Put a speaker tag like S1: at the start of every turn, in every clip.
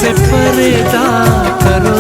S1: से पर्दा करो।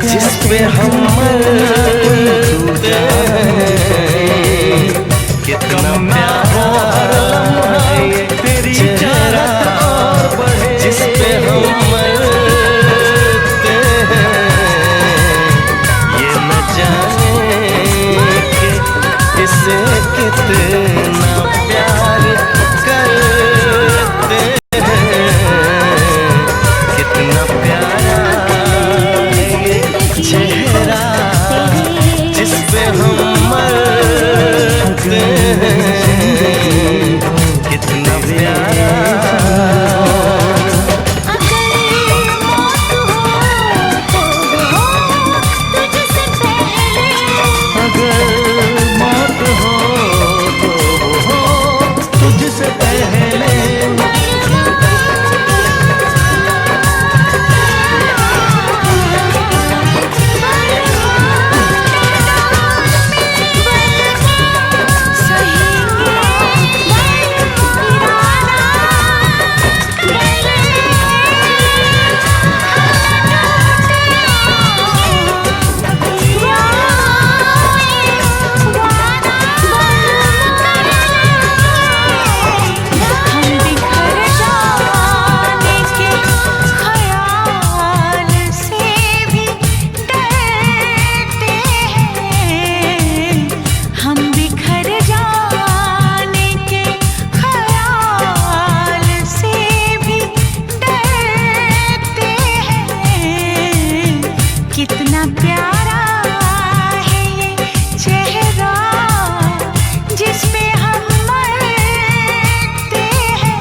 S2: जिसपे हम मरते हैं, कितना प्यारा है तेरी चेहरा बढ़े, जिसपे हम मरते हैं, ये न जाने कि इसे कितना प्यार करते हैं, कितना प्यारा चेहरा जिसपे हम मरते हैं, कितना प्यारा।
S3: कितना प्यारा है ये चेहरा जिसपे हम मरते हैं,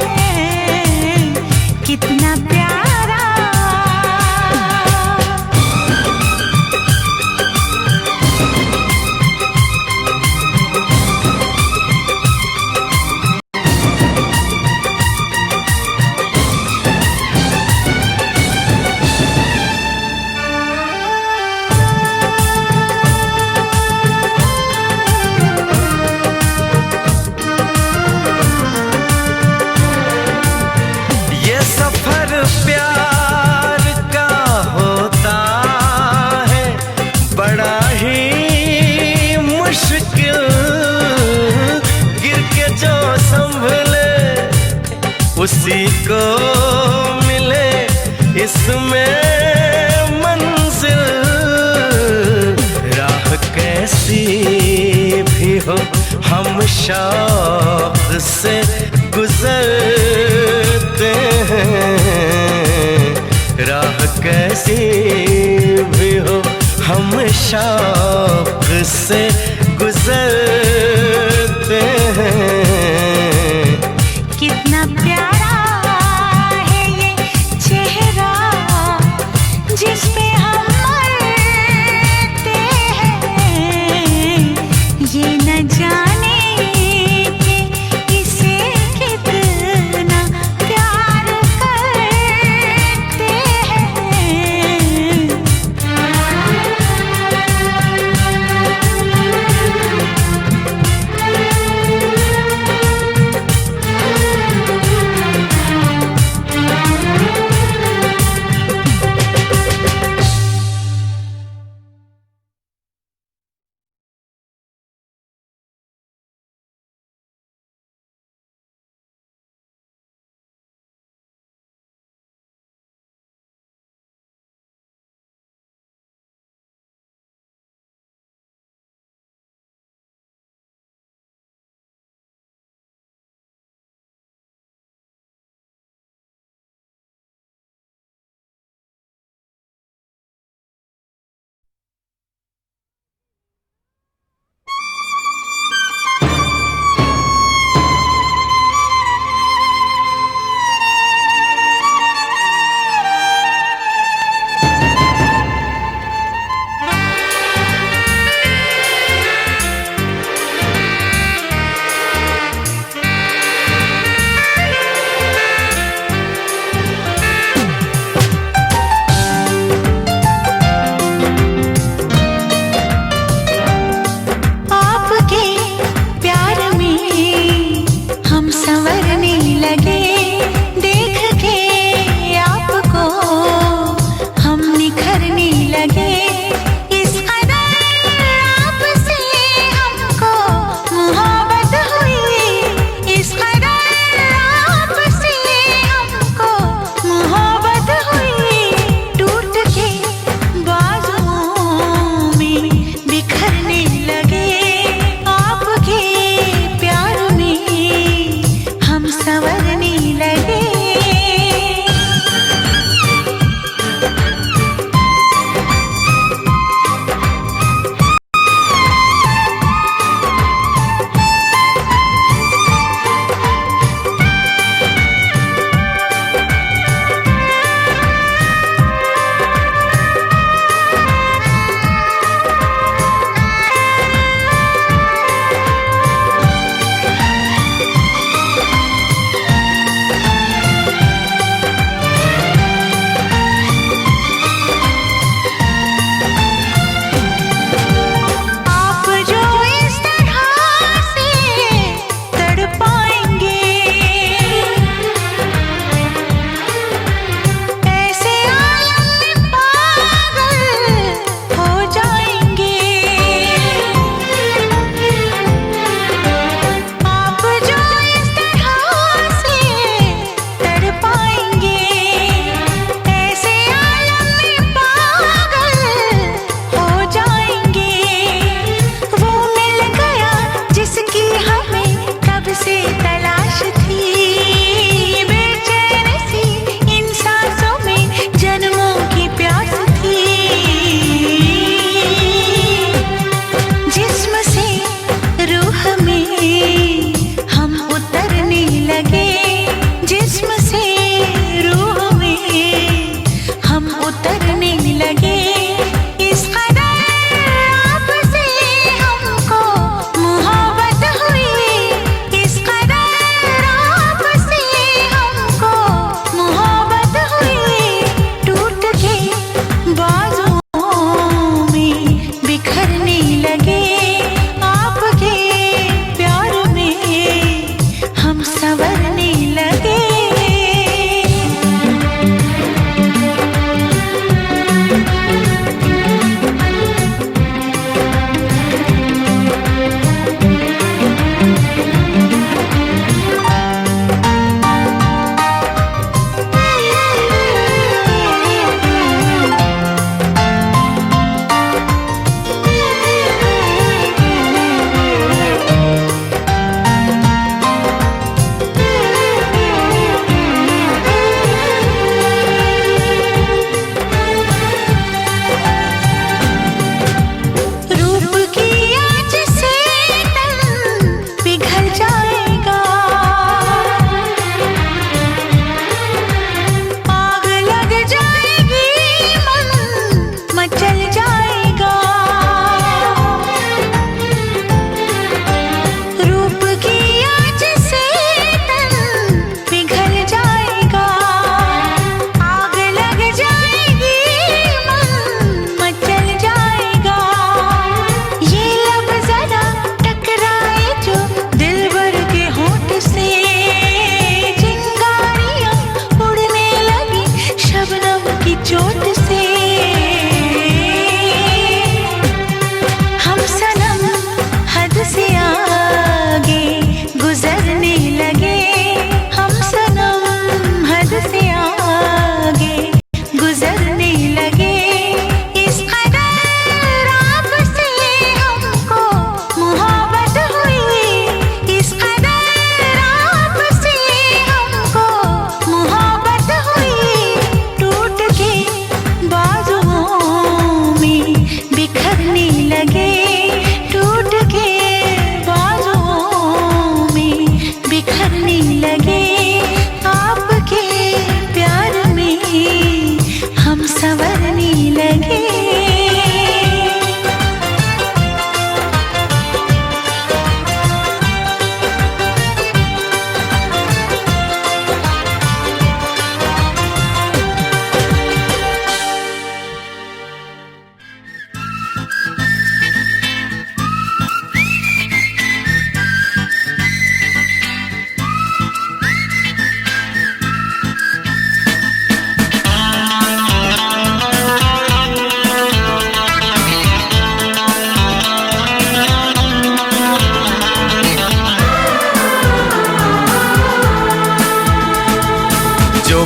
S3: कितना प्यारा।
S2: प्यार का होता है बड़ा ही मुश्किल, गिर के जो संभले उसी को मिले इसमें मंजिल, राह कैसी भी हो हम शौक से गुजरते हैं, राह कैसी भी हो हम शौक से गुजरते हैं,
S3: कितना प्यारा है ये चेहरा जिसपे हम मरते हैं, ये न जाने कि इसे कितना प्यार करते हैं।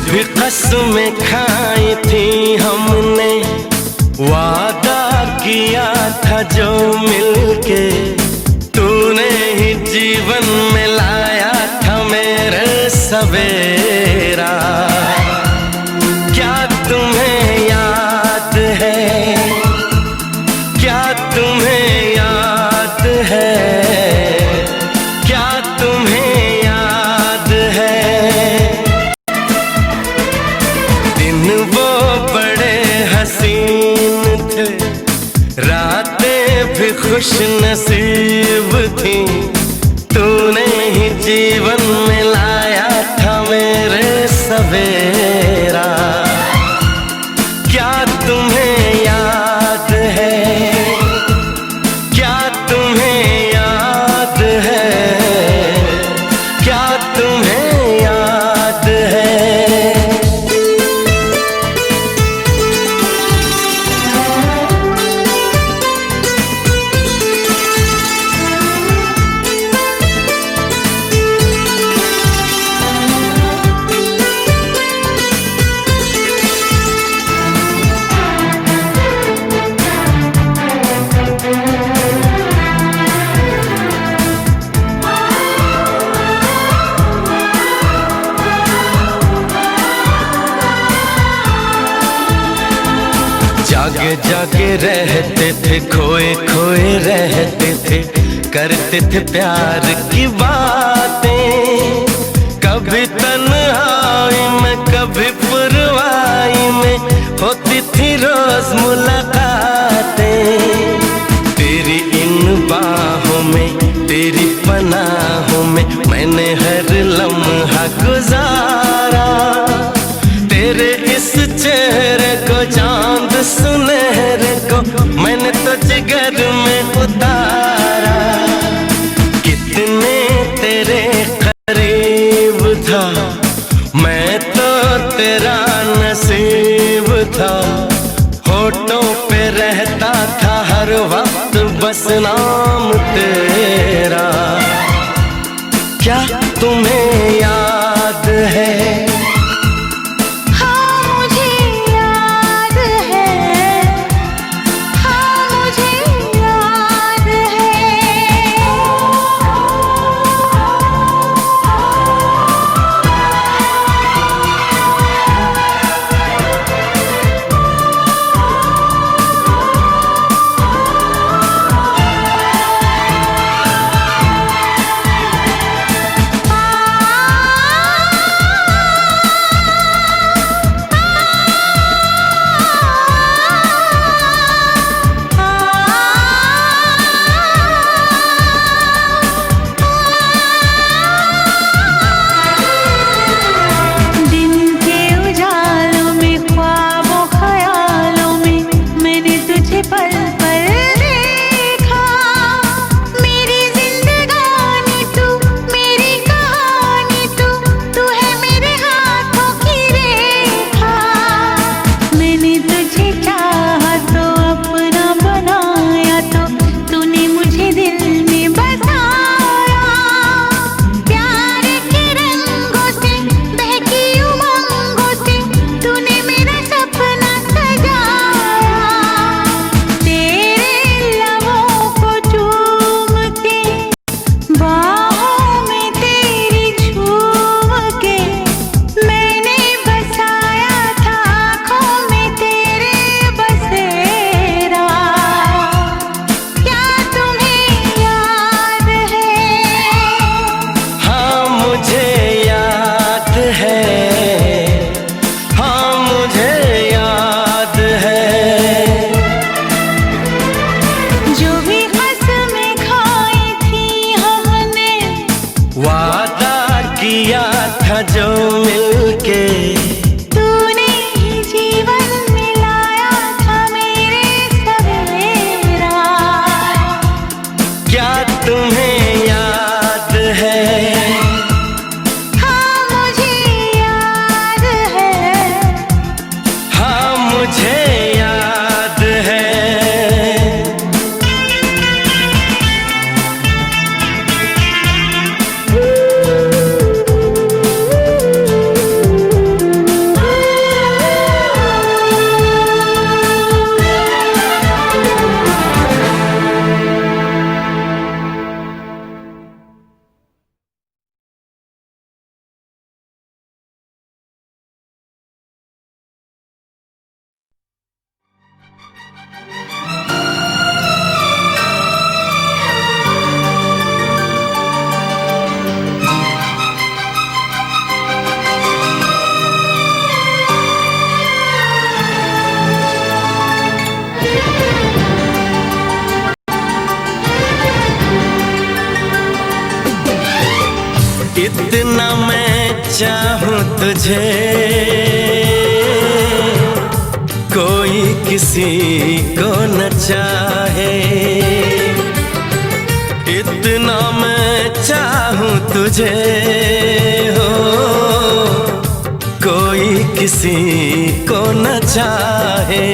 S2: भी कसमें खाई थी हमने, वादा किया था जो मिलके, तूने ही जीवन में लाया था मेरे सवेरा। क्या तुम्हें याद है, क्या तुम्हें याद है, क्या तुम्हें याद है? दिन वो बड़े हसीन थे, रातें भी खुश नसीब थी, तूने ही जीवन में लाया था मेरे सवेरा। क्या तुम्हें याद है, क्या तुम्हें याद है, क्या तुम्हें याद है? जागे जागे रहते थे, खोए खोए रहते थे, करते थे प्यार की बातें। कभी तन्हाई में कभी पुरवाई में होती थी रोज मुलाकातें। तेरी इन बाहों में, तेरी पनाहों में मैंने हर लम्हा गुजारा। तेरे इस चेहरे को, चांद सुनहरे को मैंने तो जिगर में उतारा। कितने तेरे करीब था, मैं तो तेरा नसीब था। होठों पे रहता था हर वक्त बस नाम तेरा। क्या तुम्हें याद है? जो मिलके
S3: तूने ही जीवन में लाया था मेरे सवेरा।
S2: क्या तुम्हें याद है?
S3: हाँ मुझे याद है,
S2: हाँ मुझे याद है। इतना मैं चाहूं तुझे, कोई किसी को न चाहे। इतना मैं चाहूं तुझे हो, कोई किसी को न चाहे।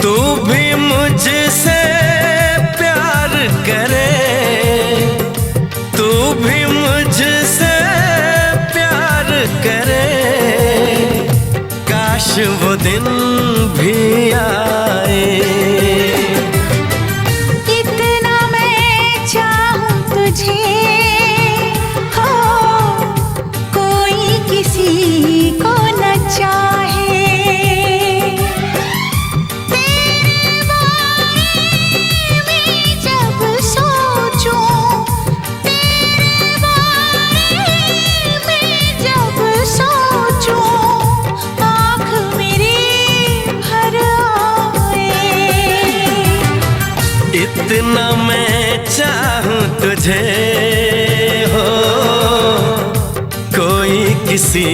S2: तू भी मुझसे प्यार करे, तू भी मुझसे प्यार करे। काश वो दिन भी आए।
S3: इतना मैं चाहूं तुझे हो, कोई किसी को न चाहे। तेरे बारे में जब सोचूं, तेरे बारे में जब सोचूं, आँख मेरी भर आए।
S2: इतना मैं चाहूं तुझे हो, कोई किसी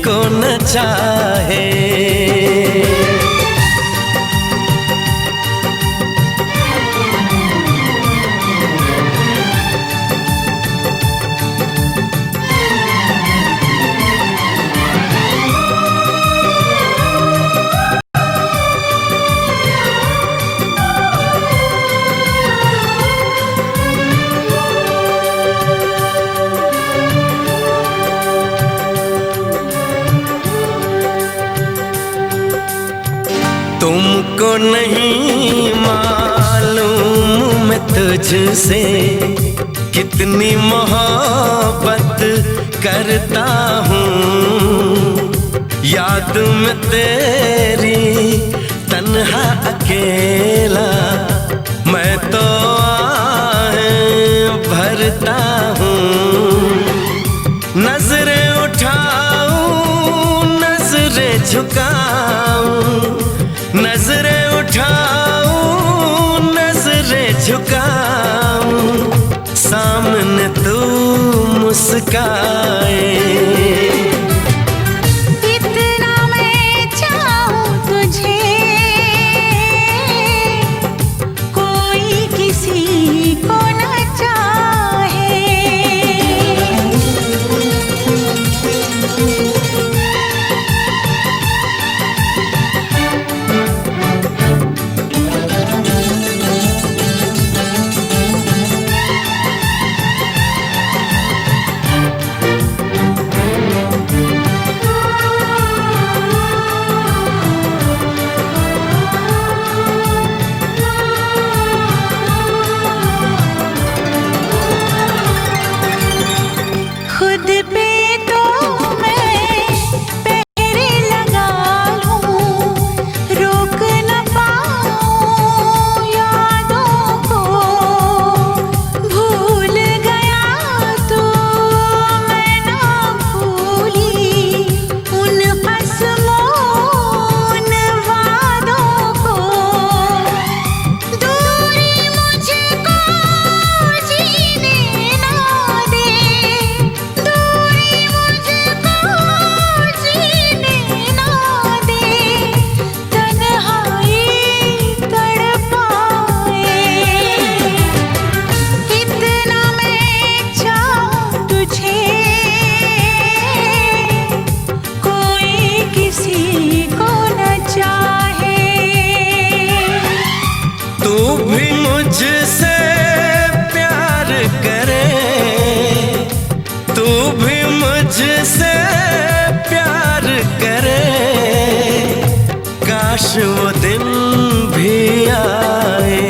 S2: को न चाहे। तुमको नहीं मालूम मैं तुझसे कितनी मोहब्बत करता हूँ। याद में तेरी तन्हा अकेला मैं तो आहें भरता हूँ। नजरें उठाऊं नजरें झुकाऊं, नजरें उठाऊं नजरें झुकाऊं, सामने तू मुस्काए।
S3: इतना मैं चाहूं तुझे, कोई किसी को न चाहे। खुद पे तो मैं पहरे लगा लूं, रोक न पाऊं यादों को। भूल गया तो मैं ना भूली उन कसमों उन वादों को। दूरी मुझको जीने ना दे,
S2: तू भी मुझसे प्यार करे, तू भी मुझसे प्यार करे। काश वो दिन भी आए।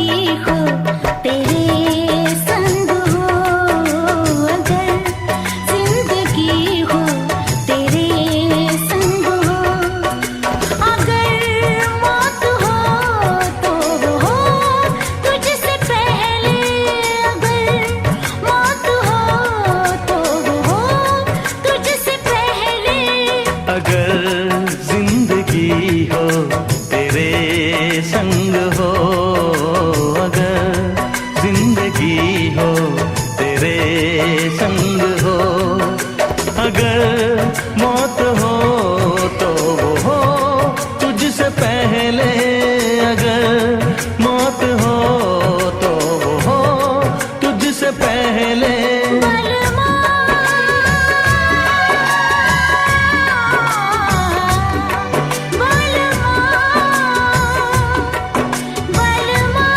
S3: हो तेरे संग हो, अगर जिंदगी हो तेरे संग हो, अगर मौत हो तो हो तुझसे पहले, अगर मौत हो तो हो तुझसे पहले,
S2: अगर जिंदगी हो तेरे संग हो, अगर जिंदगी हो तेरे संग हो, अगर मौत हो तो वो हो तुझसे पहले, अगर मौत हो तो वो हो तुझसे पहले।
S3: बलमा बलमा बलमा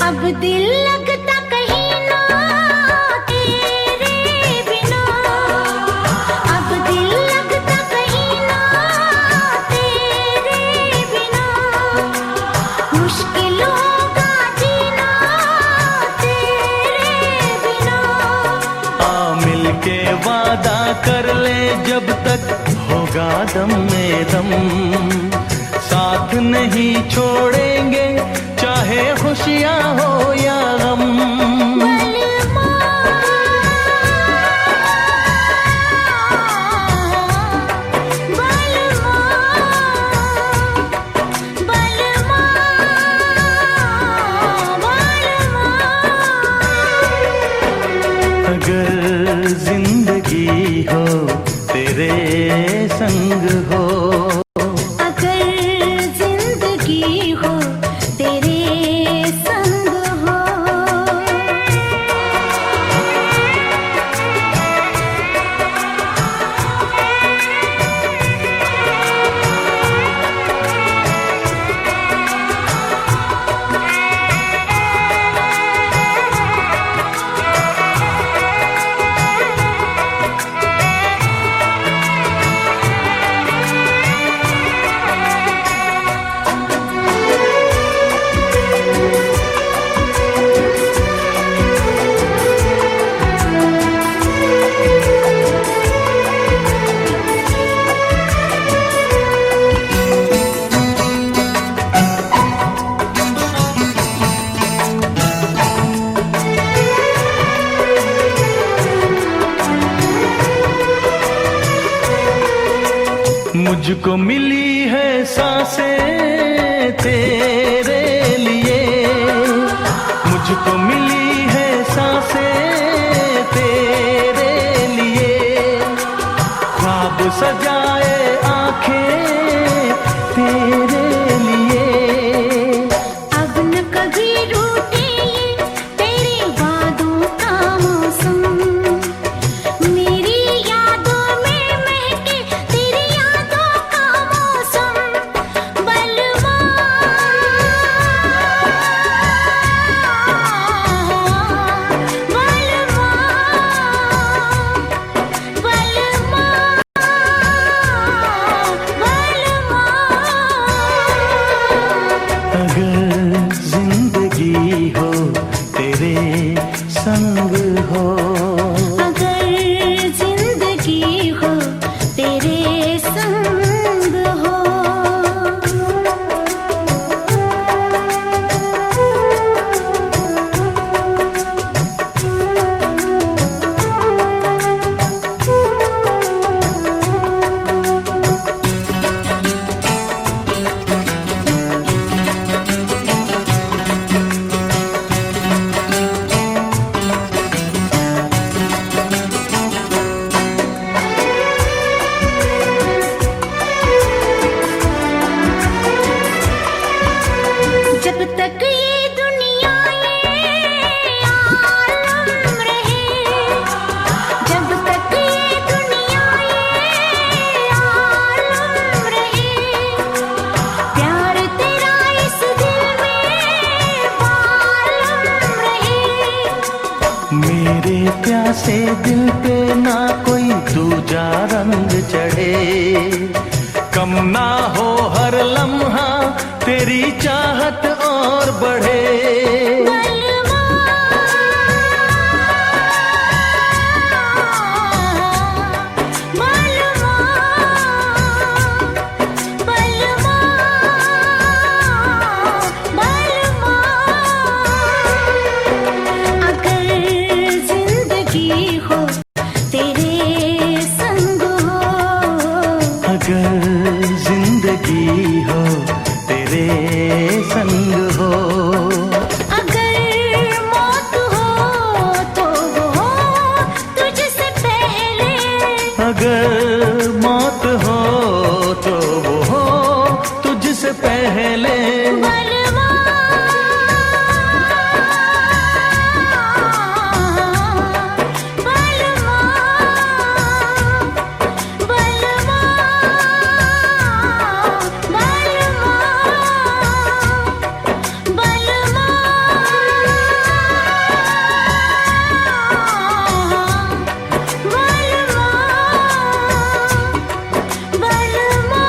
S3: अब दिल लगता कहीं ना तेरे बिना, अब दिल लगता कहीं ना तेरे बिना, मुश्किल होगा जीना तेरे बिना।
S2: आ मिल के वादा कर ले जब तक होगा दम में दम, साथ नहीं छोड़ेंगे चाहे खुशियाँ हो या गम।
S3: बलमा बलमा बलमा बलमा,
S2: अगर जिंदगी हो तेरे संग हो,
S3: अगर जिंदगी हो तेरे संग हो।
S2: मुझको मिली है सांसें तेरे लिए, मुझको मिली है सांसें तेरे लिए, ख्वाब सजाए आंखें तेरे लिए।
S3: अब न कभी रूठे ये तेरे वादों का मौसम, मेरी यादों में महके तेरी यादों का मौसम।
S2: से दिल पे ना कोई दूजा रंग चढ़े, कम ना हो हर लम्हा तेरी चाहत और बढ़े।
S3: बलवा बलवा बलवा बलवा, अगर जिंदगी हो तेरे संग हो,
S2: अगर जिंदगी हो तेरे संग हो,
S3: अगर मौत हो तो वो तुझसे पहले,
S2: अगर मौत हो तो वो हो तुझसे पहले।
S3: बलवा बलवा बलवा बलवा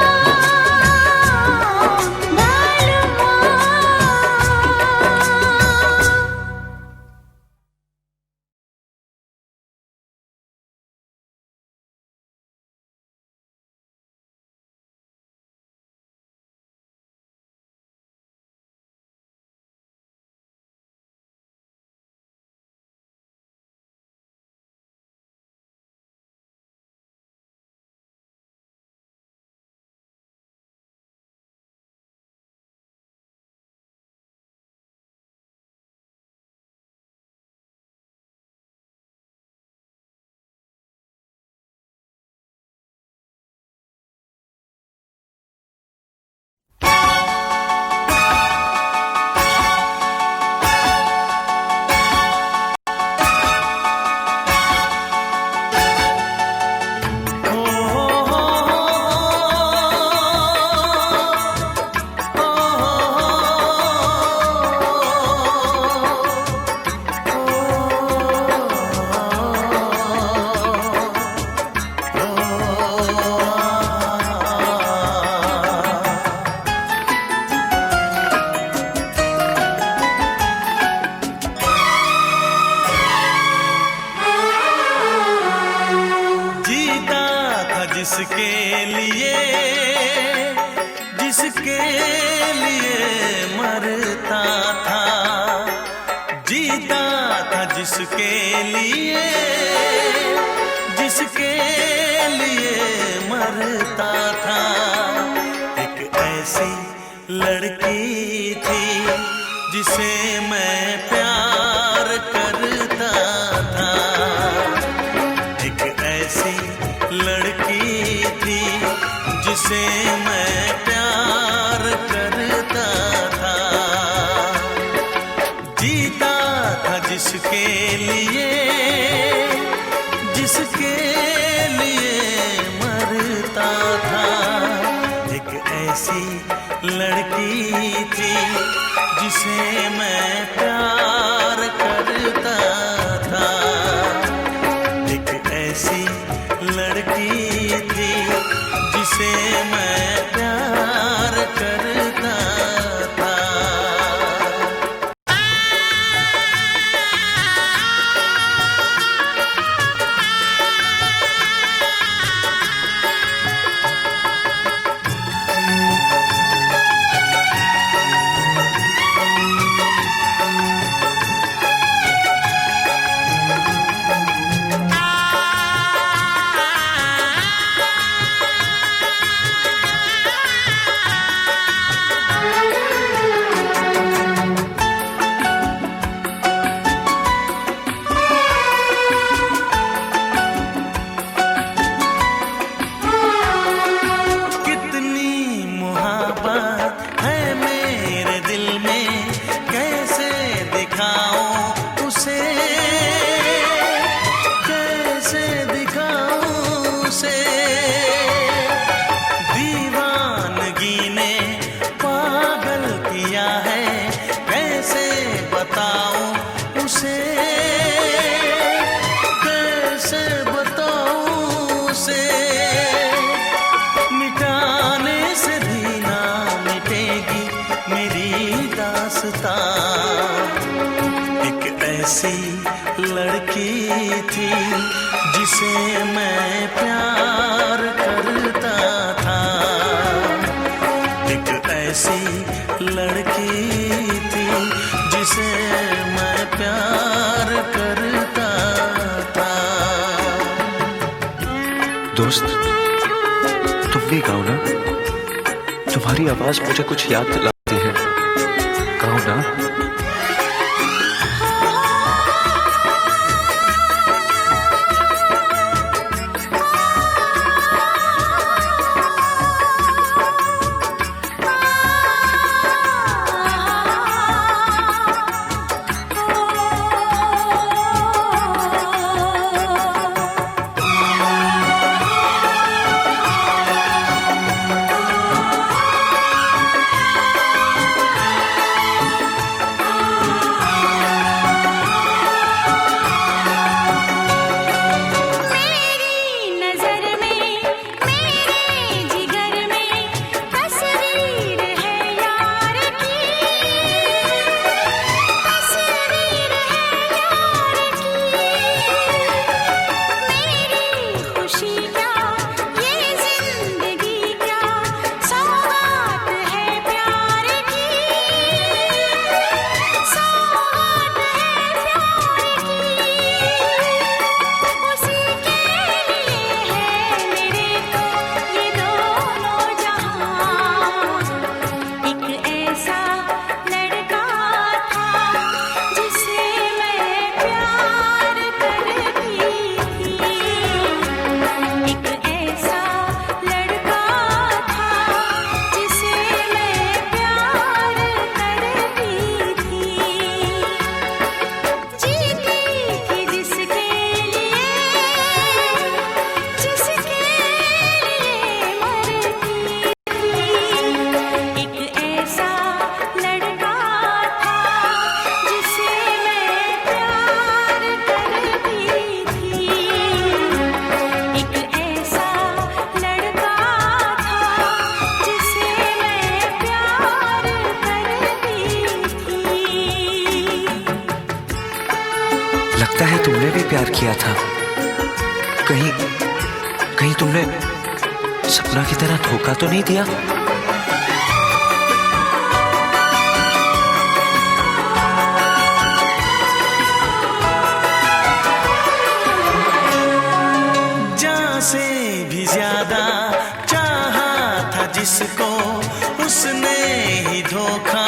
S2: जीता था जिसके लिए, जिसके लिए मरता था, जीता था जिसके लिए, जिसके लिए मरता था। एक ऐसी लड़की थी जिसे मैं प्यार करता था, एक ऐसी लड़की थी जिसे मैं प्यार करता था। जीता था जिसके लिए, जिसके लिए मरता था। एक ऐसी लड़की थी जिसे मैं प्यार करता था, एक ऐसी लड़की थी जिसे मैं प्यार करता था। वास्ता। एक ऐसी लड़की थी जिसे मैं प्यार करता था। एक ऐसी लड़की थी जिसे मैं प्यार करता था।
S4: दोस्त, तुम भी गाओ ना, तुम्हारी आवाज मुझे कुछ याद दिलाती है। गाओ ना। लगता है तुमने भी प्यार किया था। कहीं तुमने सपना की तरह धोखा तो नहीं दिया?
S2: जान से भी ज्यादा चाहा था जिसको, उसने ही धोखा